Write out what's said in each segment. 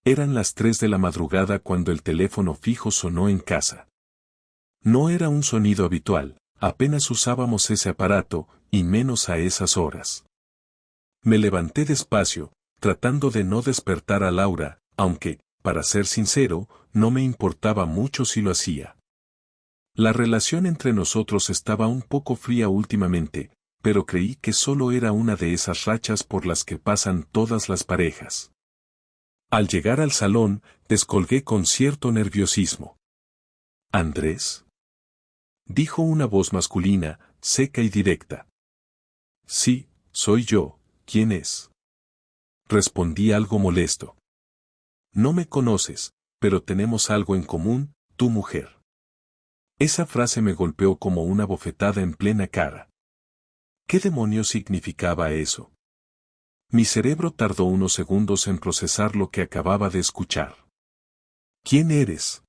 Eran las 3 de la madrugada cuando el teléfono fijo sonó en casa. No era un sonido habitual, apenas usábamos ese aparato, y menos a esas horas. Me levanté despacio, tratando de no despertar a Laura, aunque, para ser sincero, no me importaba mucho si lo hacía. La relación entre nosotros estaba un poco fría últimamente, pero creí que solo era una de esas rachas por las que pasan todas las parejas. Al llegar al salón, descolgué con cierto nerviosismo. ¿Andrés? Dijo una voz masculina, seca y directa. Sí, soy yo, ¿quién es? Respondí algo molesto. No me conoces, pero tenemos algo en común, tu mujer. Esa frase me golpeó como una bofetada en plena cara. ¿Qué demonios significaba eso? Mi cerebro tardó unos segundos en procesar lo que acababa de escuchar. ¿Quién eres?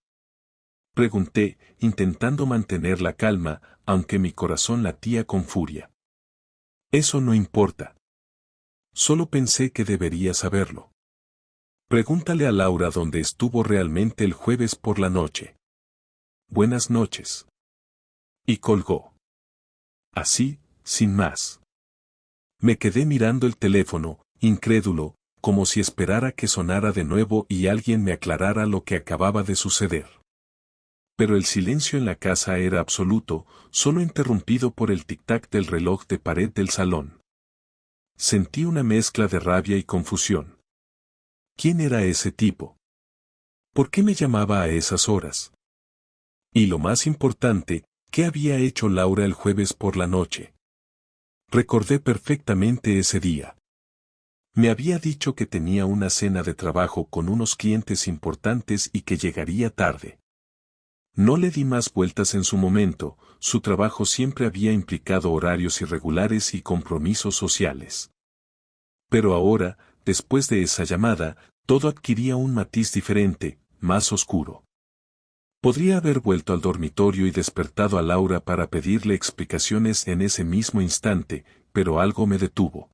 Pregunté, intentando mantener la calma, aunque mi corazón latía con furia. Eso no importa. Solo pensé que debería saberlo. Pregúntale a Laura dónde estuvo realmente el jueves por la noche. Buenas noches. Y colgó. Así, sin más. Me quedé mirando el teléfono, incrédulo, como si esperara que sonara de nuevo y alguien me aclarara lo que acababa de suceder. Pero el silencio en la casa era absoluto, solo interrumpido por el tic-tac del reloj de pared del salón. Sentí una mezcla de rabia y confusión. ¿Quién era ese tipo? ¿Por qué me llamaba a esas horas? Y lo más importante, ¿qué había hecho Laura el jueves por la noche? Recordé perfectamente ese día. Me había dicho que tenía una cena de trabajo con unos clientes importantes y que llegaría tarde. No le di más vueltas en su momento, su trabajo siempre había implicado horarios irregulares y compromisos sociales. Pero ahora, después de esa llamada, todo adquiría un matiz diferente, más oscuro. Podría haber vuelto al dormitorio y despertado a Laura para pedirle explicaciones en ese mismo instante, pero algo me detuvo.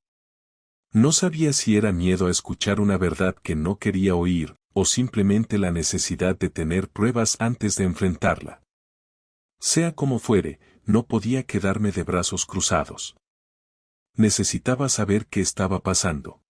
No sabía si era miedo a escuchar una verdad que no quería oír, o simplemente la necesidad de tener pruebas antes de enfrentarla. Sea como fuere, no podía quedarme de brazos cruzados. Necesitaba saber qué estaba pasando.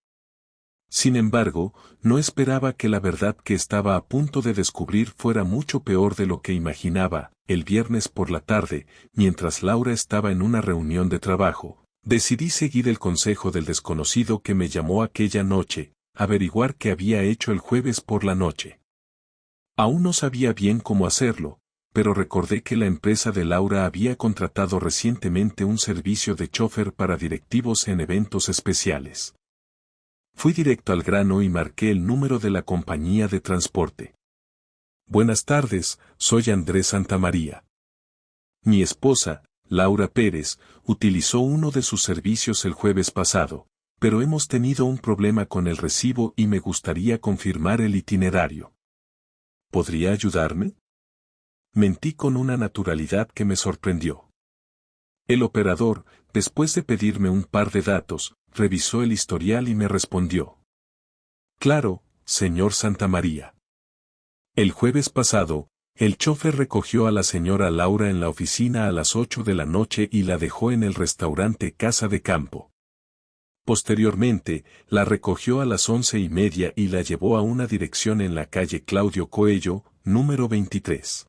Sin embargo, no esperaba que la verdad que estaba a punto de descubrir fuera mucho peor de lo que imaginaba. El viernes por la tarde, mientras Laura estaba en una reunión de trabajo, decidí seguir el consejo del desconocido que me llamó aquella noche, averiguar qué había hecho el jueves por la noche. Aún no sabía bien cómo hacerlo, pero recordé que la empresa de Laura había contratado recientemente un servicio de chofer para directivos en eventos especiales. Fui directo al grano y marqué el número de la compañía de transporte. Buenas tardes, soy Andrés Santamaría. Mi esposa, Laura Pérez, utilizó uno de sus servicios el jueves pasado, pero hemos tenido un problema con el recibo y me gustaría confirmar el itinerario. ¿Podría ayudarme? Mentí con una naturalidad que me sorprendió. El operador, después de pedirme un par de datos, revisó el historial y me respondió. Claro, señor Santamaría. El jueves pasado, el chofer recogió a la señora Laura en la oficina a las 8 de la noche y la dejó en el restaurante Casa de Campo. Posteriormente, la recogió a las 11:30 y la llevó a una dirección en la calle Claudio Coello, número 23.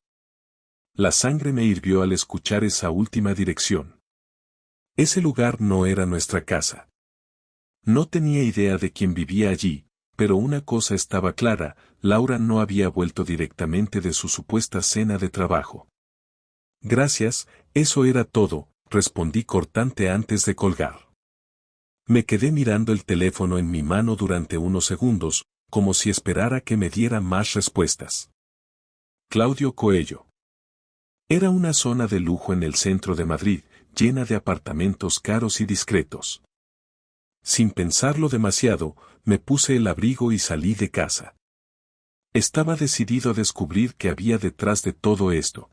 La sangre me hirvió al escuchar esa última dirección. Ese lugar no era nuestra casa. No tenía idea de quién vivía allí, pero una cosa estaba clara, Laura no había vuelto directamente de su supuesta cena de trabajo. Gracias, eso era todo, respondí cortante antes de colgar. Me quedé mirando el teléfono en mi mano durante unos segundos, como si esperara que me diera más respuestas. Claudio Coello. Era una zona de lujo en el centro de Madrid, llena de apartamentos caros y discretos. Sin pensarlo demasiado, me puse el abrigo y salí de casa. Estaba decidido a descubrir qué había detrás de todo esto.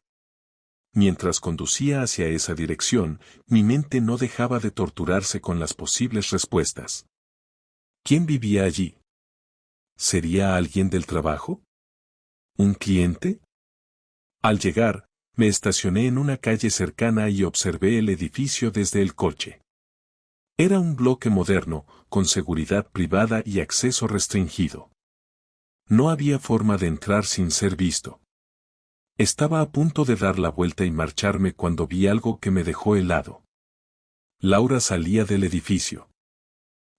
Mientras conducía hacia esa dirección, mi mente no dejaba de torturarse con las posibles respuestas. ¿Quién vivía allí? ¿Sería alguien del trabajo? ¿Un cliente? Al llegar, me estacioné en una calle cercana y observé el edificio desde el coche. Era un bloque moderno, con seguridad privada y acceso restringido. No había forma de entrar sin ser visto. Estaba a punto de dar la vuelta y marcharme cuando vi algo que me dejó helado. Laura salía del edificio.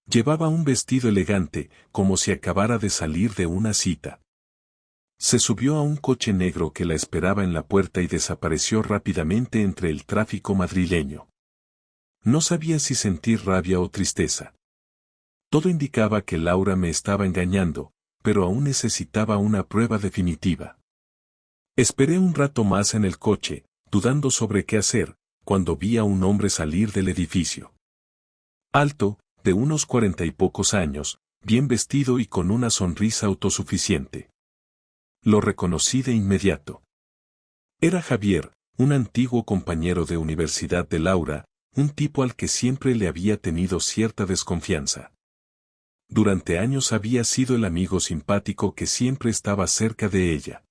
Llevaba un vestido elegante, como si acabara de salir de una cita. Se subió a un coche negro que la esperaba en la puerta y desapareció rápidamente entre el tráfico madrileño. No sabía si sentir rabia o tristeza. Todo indicaba que Laura me estaba engañando, pero aún necesitaba una prueba definitiva. Esperé un rato más en el coche, dudando sobre qué hacer, cuando vi a un hombre salir del edificio. Alto, de unos 40 y pocos años, bien vestido y con una sonrisa autosuficiente. Lo reconocí de inmediato. Era Javier, un antiguo compañero de universidad de Laura, un tipo al que siempre le había tenido cierta desconfianza. Durante años había sido el amigo simpático que siempre estaba cerca de ella.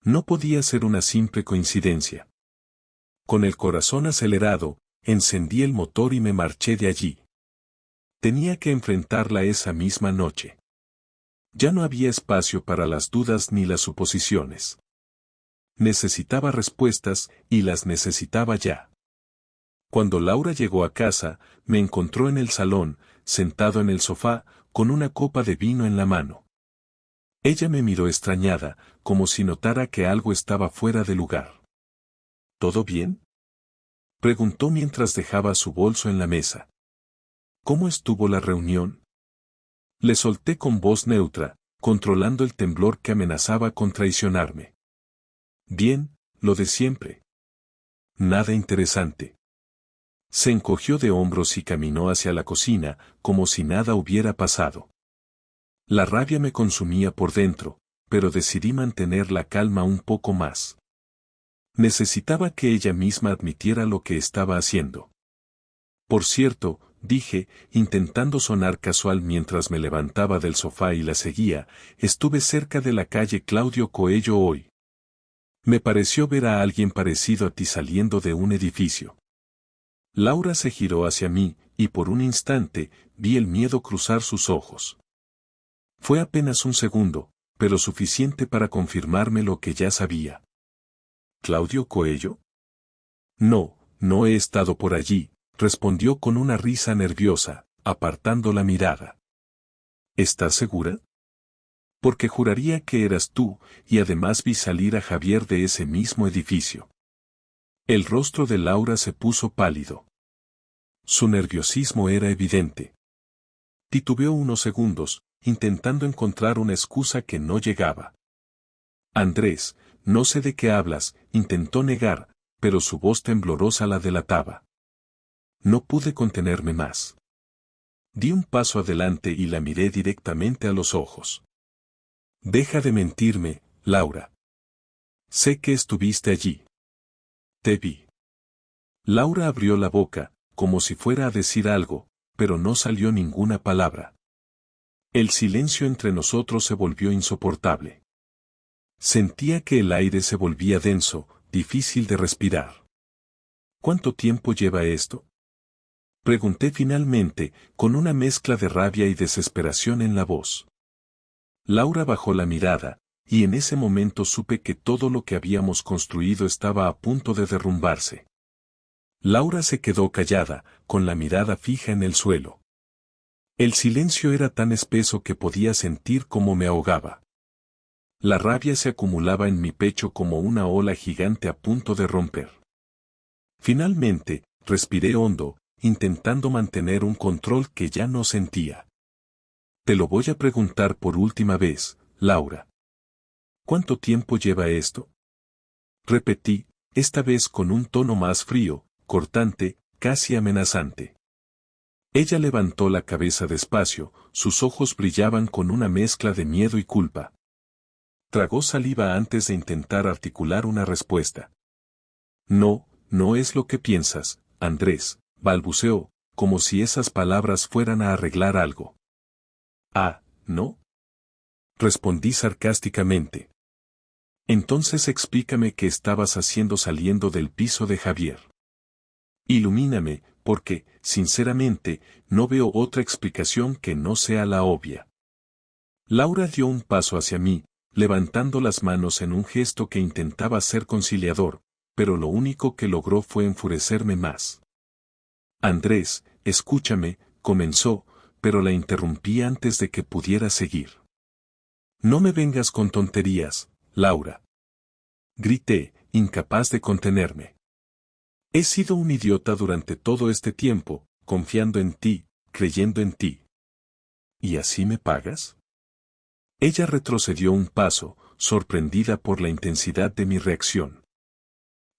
No podía ser una simple coincidencia. Con el corazón acelerado, encendí el motor y me marché de allí. Tenía que enfrentarla esa misma noche. Ya no había espacio para las dudas ni las suposiciones. Necesitaba respuestas, y las necesitaba ya. Cuando Laura llegó a casa, me encontró en el salón, sentado en el sofá, con una copa de vino en la mano. Ella me miró extrañada, como si notara que algo estaba fuera de lugar. ¿Todo bien?, preguntó mientras dejaba su bolso en la mesa. ¿Cómo estuvo la reunión?, le solté con voz neutra, controlando el temblor que amenazaba con traicionarme. Bien, lo de siempre. Nada interesante. Se encogió de hombros y caminó hacia la cocina, como si nada hubiera pasado. La rabia me consumía por dentro, pero decidí mantener la calma un poco más. Necesitaba que ella misma admitiera lo que estaba haciendo. Por cierto, dije, intentando sonar casual mientras me levantaba del sofá y la seguía, estuve cerca de la calle Claudio Coello hoy. Me pareció ver a alguien parecido a ti saliendo de un edificio. Laura se giró hacia mí, y por un instante, vi el miedo cruzar sus ojos. Fue apenas un segundo, pero suficiente para confirmarme lo que ya sabía. ¿Claudio Coello? No, no he estado por allí, respondió con una risa nerviosa, apartando la mirada. ¿Estás segura? Porque juraría que eras tú, y además vi salir a Javier de ese mismo edificio. El rostro de Laura se puso pálido. Su nerviosismo era evidente. Titubeó unos segundos, intentando encontrar una excusa que no llegaba. Andrés, no sé de qué hablas, intentó negar, pero su voz temblorosa la delataba. No pude contenerme más. Di un paso adelante y la miré directamente a los ojos. Deja de mentirme, Laura. Sé que estuviste allí. Te vi. Laura abrió la boca, como si fuera a decir algo, pero no salió ninguna palabra. El silencio entre nosotros se volvió insoportable. Sentía que el aire se volvía denso, difícil de respirar. ¿Cuánto tiempo lleva esto?, pregunté finalmente, con una mezcla de rabia y desesperación en la voz. Laura bajó la mirada, y en ese momento supe que todo lo que habíamos construido estaba a punto de derrumbarse. Laura se quedó callada, con la mirada fija en el suelo. El silencio era tan espeso que podía sentir cómo me ahogaba. La rabia se acumulaba en mi pecho como una ola gigante a punto de romper. Finalmente, respiré hondo, intentando mantener un control que ya no sentía. Te lo voy a preguntar por última vez, Laura. ¿Cuánto tiempo lleva esto?, repetí, esta vez con un tono más frío, cortante, casi amenazante. Ella levantó la cabeza despacio, sus ojos brillaban con una mezcla de miedo y culpa. Tragó saliva antes de intentar articular una respuesta. No, no es lo que piensas, Andrés, balbuceó, como si esas palabras fueran a arreglar algo. Ah, ¿no? Respondí sarcásticamente. Entonces explícame qué estabas haciendo saliendo del piso de Javier. Ilumíname, porque, sinceramente, no veo otra explicación que no sea la obvia. Laura dio un paso hacia mí, levantando las manos en un gesto que intentaba ser conciliador, pero lo único que logró fue enfurecerme más. Andrés, escúchame, comenzó, pero la interrumpí antes de que pudiera seguir. No me vengas con tonterías, Laura. Grité, incapaz de contenerme. He sido un idiota durante todo este tiempo, confiando en ti, creyendo en ti. ¿Y así me pagas? Ella retrocedió un paso, sorprendida por la intensidad de mi reacción.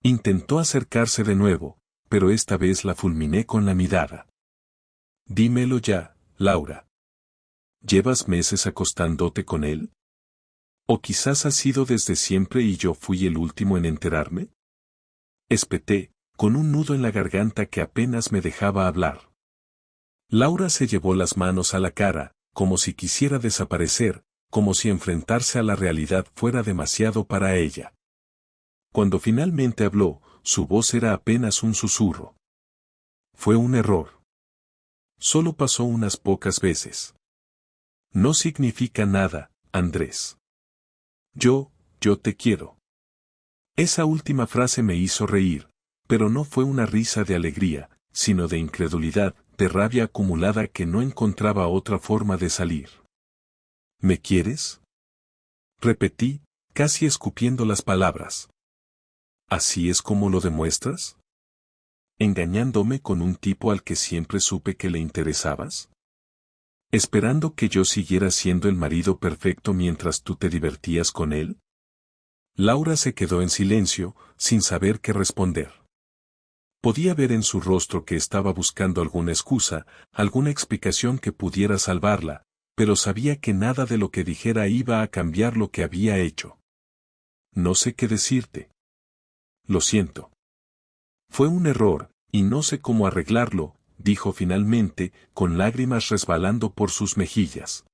Intentó acercarse de nuevo, pero esta vez la fulminé con la mirada. Dímelo ya, Laura. ¿Llevas meses acostándote con él? ¿O quizás ha sido desde siempre y yo fui el último en enterarme? Espeté, con un nudo en la garganta que apenas me dejaba hablar. Laura se llevó las manos a la cara, como si quisiera desaparecer, como si enfrentarse a la realidad fuera demasiado para ella. Cuando finalmente habló, su voz era apenas un susurro. Fue un error. Solo pasó unas pocas veces. No significa nada, Andrés. Yo te quiero. Esa última frase me hizo reír, pero no fue una risa de alegría, sino de incredulidad, de rabia acumulada que no encontraba otra forma de salir. ¿Me quieres? Repetí, casi escupiendo las palabras. ¿Así es como lo demuestras? ¿Engañándome con un tipo al que siempre supe que le interesabas? ¿Esperando que yo siguiera siendo el marido perfecto mientras tú te divertías con él? Laura se quedó en silencio, sin saber qué responder. Podía ver en su rostro que estaba buscando alguna excusa, alguna explicación que pudiera salvarla, pero sabía que nada de lo que dijera iba a cambiar lo que había hecho. No sé qué decirte. Lo siento. Fue un error, y no sé cómo arreglarlo, dijo finalmente, con lágrimas resbalando por sus mejillas.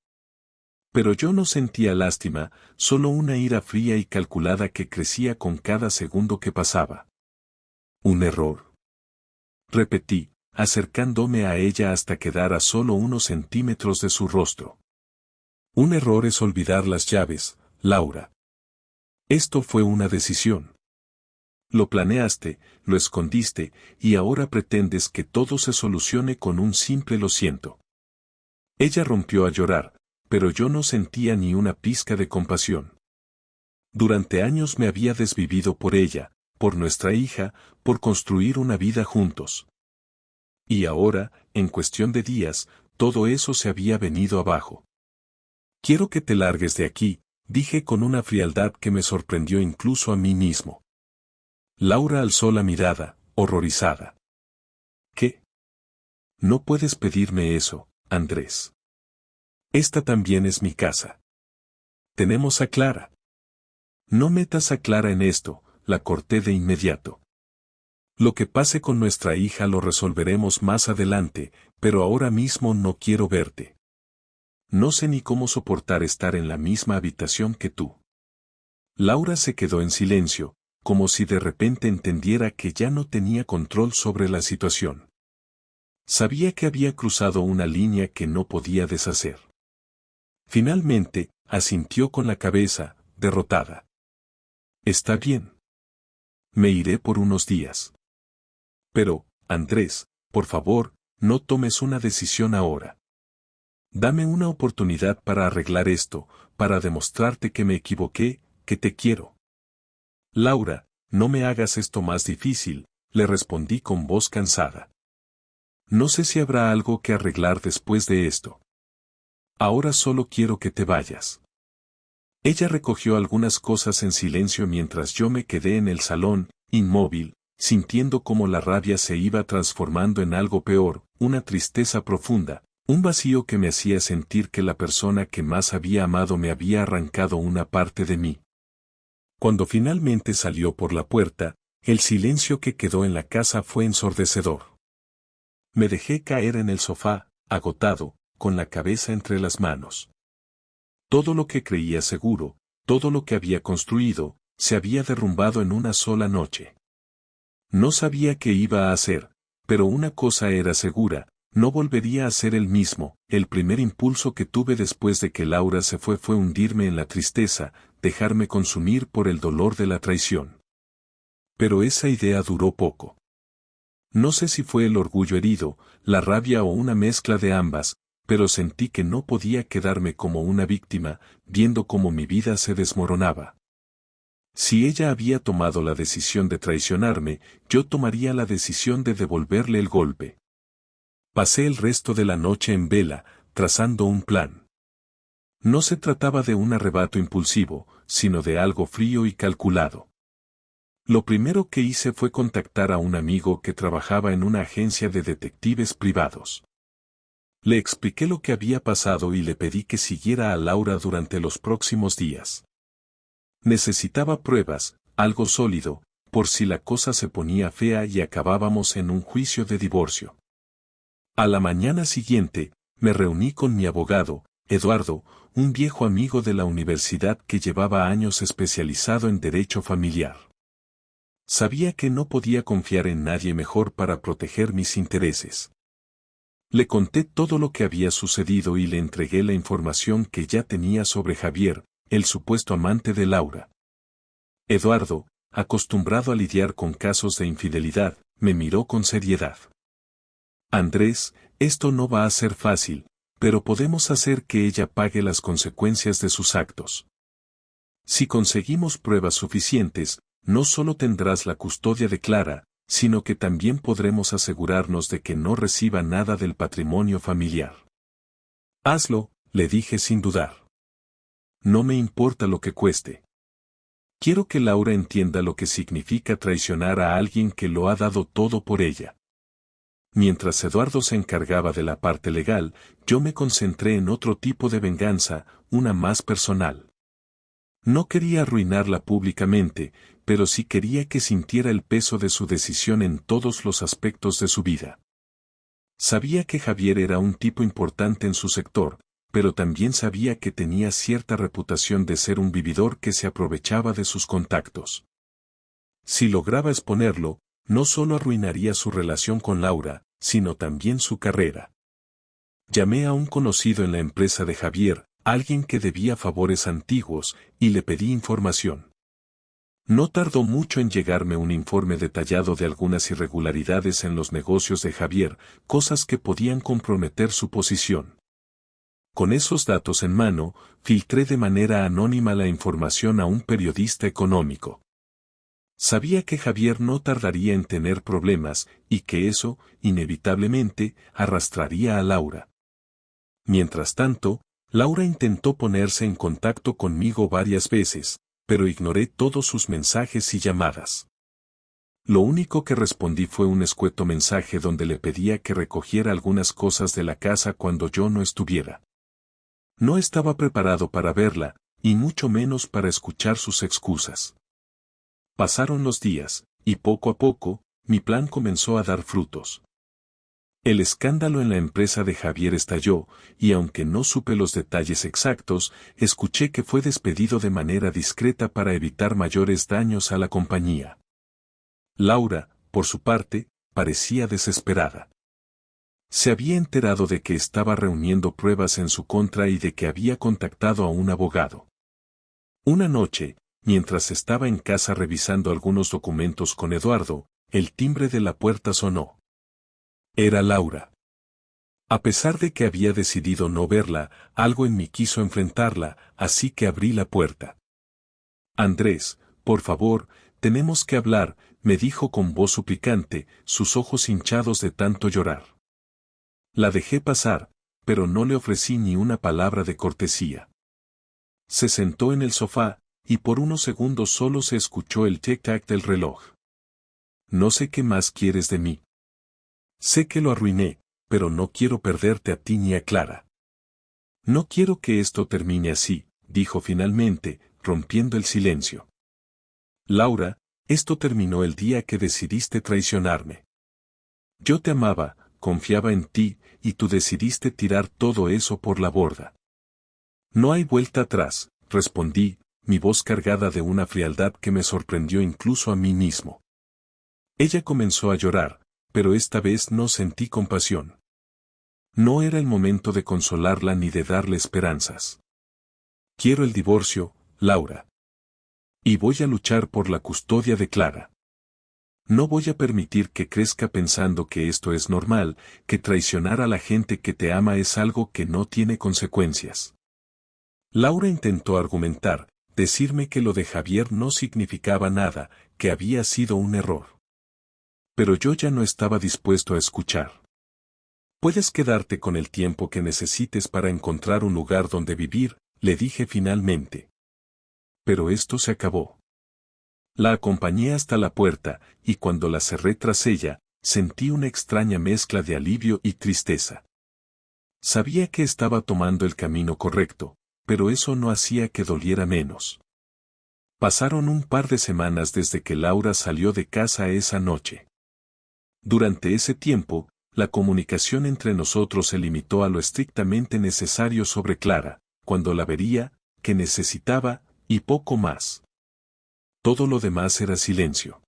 Pero yo no sentía lástima, solo una ira fría y calculada que crecía con cada segundo que pasaba. ¿Un error? Repetí, acercándome a ella hasta quedar a solo unos centímetros de su rostro. Un error es olvidar las llaves, Laura. Esto fue una decisión. Lo planeaste, lo escondiste, y ahora pretendes que todo se solucione con un simple lo siento. Ella rompió a llorar, pero yo no sentía ni una pizca de compasión. Durante años me había desvivido por ella, por nuestra hija, por construir una vida juntos. Y ahora, en cuestión de días, todo eso se había venido abajo. Quiero que te largues de aquí, dije con una frialdad que me sorprendió incluso a mí mismo. Laura alzó la mirada, horrorizada. ¿Qué? No puedes pedirme eso, Andrés. Esta también es mi casa. Tenemos a Clara. No metas a Clara en esto, la corté de inmediato. Lo que pase con nuestra hija lo resolveremos más adelante, pero ahora mismo no quiero verte. No sé ni cómo soportar estar en la misma habitación que tú. Laura se quedó en silencio, como si de repente entendiera que ya no tenía control sobre la situación. Sabía que había cruzado una línea que no podía deshacer. Finalmente, asintió con la cabeza, derrotada. Está bien. Me iré por unos días. Pero, Andrés, por favor, no tomes una decisión ahora. Dame una oportunidad para arreglar esto, para demostrarte que me equivoqué, que te quiero. Laura, no me hagas esto más difícil, le respondí con voz cansada. No sé si habrá algo que arreglar después de esto. Ahora solo quiero que te vayas. Ella recogió algunas cosas en silencio mientras yo me quedé en el salón, inmóvil, sintiendo cómo la rabia se iba transformando en algo peor, una tristeza profunda, un vacío que me hacía sentir que la persona que más había amado me había arrancado una parte de mí. Cuando finalmente salió por la puerta, el silencio que quedó en la casa fue ensordecedor. Me dejé caer en el sofá, agotado, con la cabeza entre las manos. Todo lo que creía seguro, todo lo que había construido, se había derrumbado en una sola noche. No sabía qué iba a hacer, pero una cosa era segura, no volvería a ser el mismo. El primer impulso que tuve después de que Laura se fue hundirme en la tristeza, dejarme consumir por el dolor de la traición. Pero esa idea duró poco. No sé si fue el orgullo herido, la rabia o una mezcla de ambas, pero sentí que no podía quedarme como una víctima, viendo cómo mi vida se desmoronaba. Si ella había tomado la decisión de traicionarme, yo tomaría la decisión de devolverle el golpe. Pasé el resto de la noche en vela, trazando un plan. No se trataba de un arrebato impulsivo, sino de algo frío y calculado. Lo primero que hice fue contactar a un amigo que trabajaba en una agencia de detectives privados. Le expliqué lo que había pasado y le pedí que siguiera a Laura durante los próximos días. Necesitaba pruebas, algo sólido, por si la cosa se ponía fea y acabábamos en un juicio de divorcio. A la mañana siguiente, me reuní con mi abogado, Eduardo, un viejo amigo de la universidad que llevaba años especializado en derecho familiar. Sabía que no podía confiar en nadie mejor para proteger mis intereses. Le conté todo lo que había sucedido y le entregué la información que ya tenía sobre Javier, el supuesto amante de Laura. Eduardo, acostumbrado a lidiar con casos de infidelidad, me miró con seriedad. Andrés, esto no va a ser fácil, pero podemos hacer que ella pague las consecuencias de sus actos. Si conseguimos pruebas suficientes, no solo tendrás la custodia de Clara, sino que también podremos asegurarnos de que no reciba nada del patrimonio familiar. Hazlo, le dije sin dudar. No me importa lo que cueste. Quiero que Laura entienda lo que significa traicionar a alguien que lo ha dado todo por ella. Mientras Eduardo se encargaba de la parte legal, yo me concentré en otro tipo de venganza, una más personal. No quería arruinarla públicamente, pero sí quería que sintiera el peso de su decisión en todos los aspectos de su vida. Sabía que Javier era un tipo importante en su sector, pero también sabía que tenía cierta reputación de ser un vividor que se aprovechaba de sus contactos. Si lograba exponerlo, no solo arruinaría su relación con Laura, sino también su carrera. Llamé a un conocido en la empresa de Javier, alguien que debía favores antiguos, y le pedí información. No tardó mucho en llegarme un informe detallado de algunas irregularidades en los negocios de Javier, cosas que podían comprometer su posición. Con esos datos en mano, filtré de manera anónima la información a un periodista económico. Sabía que Javier no tardaría en tener problemas, y que eso, inevitablemente, arrastraría a Laura. Mientras tanto, Laura intentó ponerse en contacto conmigo varias veces, pero ignoré todos sus mensajes y llamadas. Lo único que respondí fue un escueto mensaje donde le pedía que recogiera algunas cosas de la casa cuando yo no estuviera. No estaba preparado para verla, y mucho menos para escuchar sus excusas. Pasaron los días, y poco a poco, mi plan comenzó a dar frutos. El escándalo en la empresa de Javier estalló, y aunque no supe los detalles exactos, escuché que fue despedido de manera discreta para evitar mayores daños a la compañía. Laura, por su parte, parecía desesperada. Se había enterado de que estaba reuniendo pruebas en su contra y de que había contactado a un abogado. Una noche, mientras estaba en casa revisando algunos documentos con Eduardo, el timbre de la puerta sonó. Era Laura. A pesar de que había decidido no verla, algo en mí quiso enfrentarla, así que abrí la puerta. Andrés, por favor, tenemos que hablar, me dijo con voz suplicante, sus ojos hinchados de tanto llorar. La dejé pasar, pero no le ofrecí ni una palabra de cortesía. Se sentó en el sofá, y por unos segundos solo se escuchó el tic-tac del reloj. No sé qué más quieres de mí. Sé que lo arruiné, pero no quiero perderte a ti ni a Clara. No quiero que esto termine así, dijo finalmente, rompiendo el silencio. Laura, esto terminó el día que decidiste traicionarme. Yo te amaba, confiaba en ti, y tú decidiste tirar todo eso por la borda. No hay vuelta atrás, respondí, mi voz cargada de una frialdad que me sorprendió incluso a mí mismo. Ella comenzó a llorar, pero esta vez no sentí compasión. No era el momento de consolarla ni de darle esperanzas. Quiero el divorcio, Laura. Y voy a luchar por la custodia de Clara. No voy a permitir que crezca pensando que esto es normal, que traicionar a la gente que te ama es algo que no tiene consecuencias. Laura intentó argumentar, decirme que lo de Javier no significaba nada, que había sido un error. Pero yo ya no estaba dispuesto a escuchar. Puedes quedarte con el tiempo que necesites para encontrar un lugar donde vivir, le dije finalmente. Pero esto se acabó. La acompañé hasta la puerta, y cuando la cerré tras ella, sentí una extraña mezcla de alivio y tristeza. Sabía que estaba tomando el camino correcto, pero eso no hacía que doliera menos. Pasaron un par de semanas desde que Laura salió de casa esa noche. Durante ese tiempo, la comunicación entre nosotros se limitó a lo estrictamente necesario sobre Clara, cuando la vería, qué necesitaba, y poco más. Todo lo demás era silencio.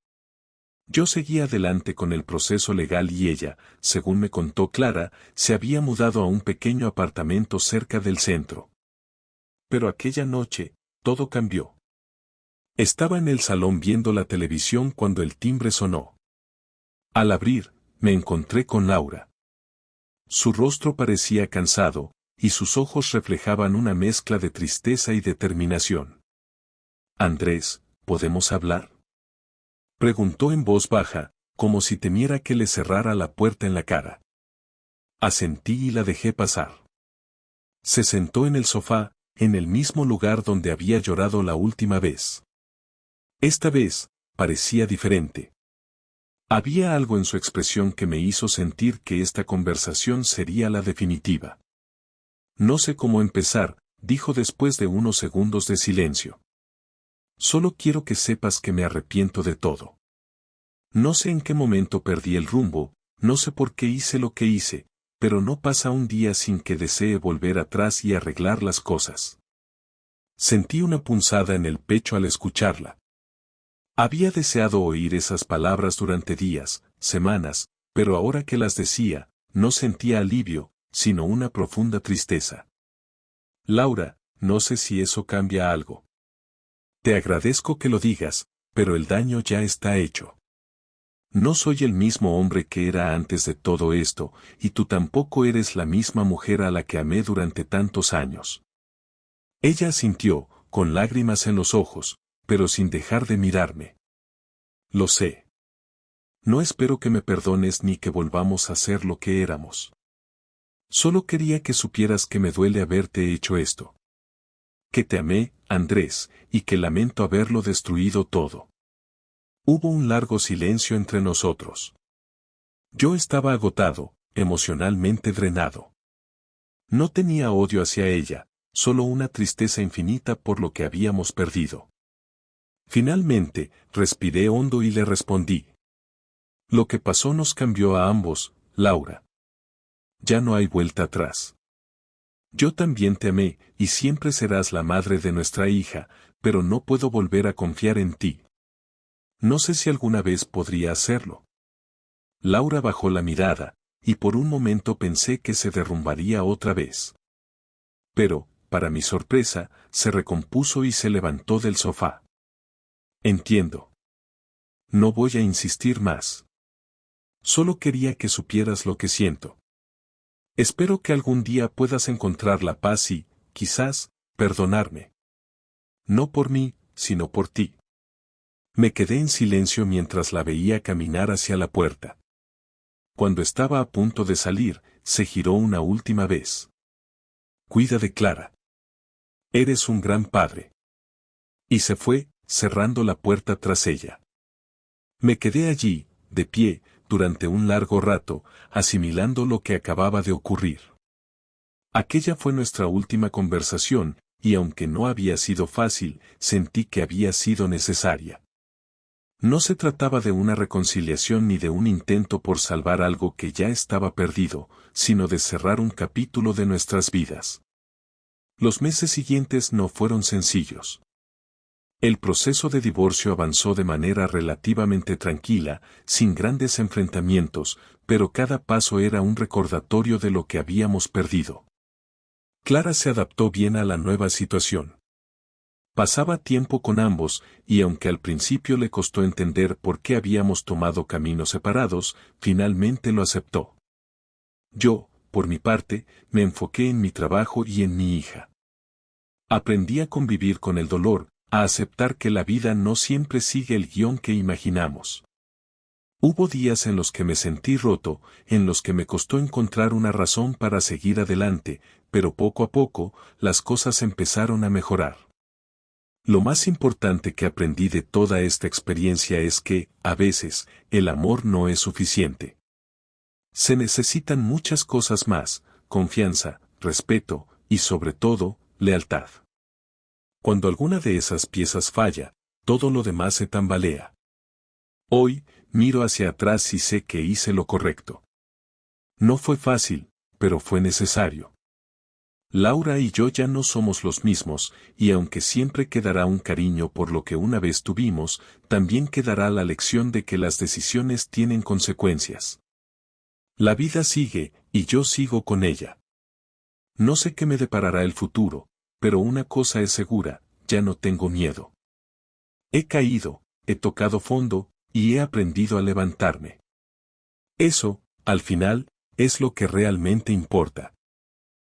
Yo seguía adelante con el proceso legal y ella, según me contó Clara, se había mudado a un pequeño apartamento cerca del centro. Pero aquella noche, todo cambió. Estaba en el salón viendo la televisión cuando el timbre sonó. Al abrir, me encontré con Laura. Su rostro parecía cansado, y sus ojos reflejaban una mezcla de tristeza y determinación. Andrés, ¿podemos hablar?, preguntó en voz baja, como si temiera que le cerrara la puerta en la cara. Asentí y la dejé pasar. Se sentó en el sofá, en el mismo lugar donde había llorado la última vez. Esta vez, parecía diferente. Había algo en su expresión que me hizo sentir que esta conversación sería la definitiva. No sé cómo empezar, dijo después de unos segundos de silencio. Solo quiero que sepas que me arrepiento de todo. No sé en qué momento perdí el rumbo, no sé por qué hice lo que hice, pero no pasa un día sin que desee volver atrás y arreglar las cosas. Sentí una punzada en el pecho al escucharla. Había deseado oír esas palabras durante días, semanas, pero ahora que las decía, no sentía alivio, sino una profunda tristeza. Laura, no sé si eso cambia algo. Te agradezco que lo digas, pero el daño ya está hecho. No soy el mismo hombre que era antes de todo esto, y tú tampoco eres la misma mujer a la que amé durante tantos años. Ella asintió, con lágrimas en los ojos, pero sin dejar de mirarme. Lo sé. No espero que me perdones ni que volvamos a ser lo que éramos. Solo quería que supieras que me duele haberte hecho esto. Que te amé, Andrés, y que lamento haberlo destruido todo. Hubo un largo silencio entre nosotros. Yo estaba agotado, emocionalmente drenado. No tenía odio hacia ella, solo una tristeza infinita por lo que habíamos perdido. Finalmente, respiré hondo y le respondí. Lo que pasó nos cambió a ambos, Laura. Ya no hay vuelta atrás. Yo también te amé, y siempre serás la madre de nuestra hija, pero no puedo volver a confiar en ti. No sé si alguna vez podría hacerlo. Laura bajó la mirada, y por un momento pensé que se derrumbaría otra vez. Pero, para mi sorpresa, se recompuso y se levantó del sofá. Entiendo. No voy a insistir más. Solo quería que supieras lo que siento. Espero que algún día puedas encontrar la paz y, quizás, perdonarme. No por mí, sino por ti. Me quedé en silencio mientras la veía caminar hacia la puerta. Cuando estaba a punto de salir, se giró una última vez. Cuida de Clara. Eres un gran padre. Y se fue, cerrando la puerta tras ella. Me quedé allí, de pie, durante un largo rato, asimilando lo que acababa de ocurrir. Aquella fue nuestra última conversación, y aunque no había sido fácil, sentí que había sido necesaria. No se trataba de una reconciliación ni de un intento por salvar algo que ya estaba perdido, sino de cerrar un capítulo de nuestras vidas. Los meses siguientes no fueron sencillos. El proceso de divorcio avanzó de manera relativamente tranquila, sin grandes enfrentamientos, pero cada paso era un recordatorio de lo que habíamos perdido. Clara se adaptó bien a la nueva situación. Pasaba tiempo con ambos, y aunque al principio le costó entender por qué habíamos tomado caminos separados, finalmente lo aceptó. Yo, por mi parte, me enfoqué en mi trabajo y en mi hija. Aprendí a convivir con el dolor, a aceptar que la vida no siempre sigue el guión que imaginamos. Hubo días en los que me sentí roto, en los que me costó encontrar una razón para seguir adelante, pero poco a poco, las cosas empezaron a mejorar. Lo más importante que aprendí de toda esta experiencia es que, a veces, el amor no es suficiente. Se necesitan muchas cosas más: confianza, respeto, y sobre todo, lealtad. Cuando alguna de esas piezas falla, todo lo demás se tambalea. Hoy, miro hacia atrás y sé que hice lo correcto. No fue fácil, pero fue necesario. Laura y yo ya no somos los mismos, y aunque siempre quedará un cariño por lo que una vez tuvimos, también quedará la lección de que las decisiones tienen consecuencias. La vida sigue, y yo sigo con ella. No sé qué me deparará el futuro, pero una cosa es segura: ya no tengo miedo. He caído, he tocado fondo, y he aprendido a levantarme. Eso, al final, es lo que realmente importa.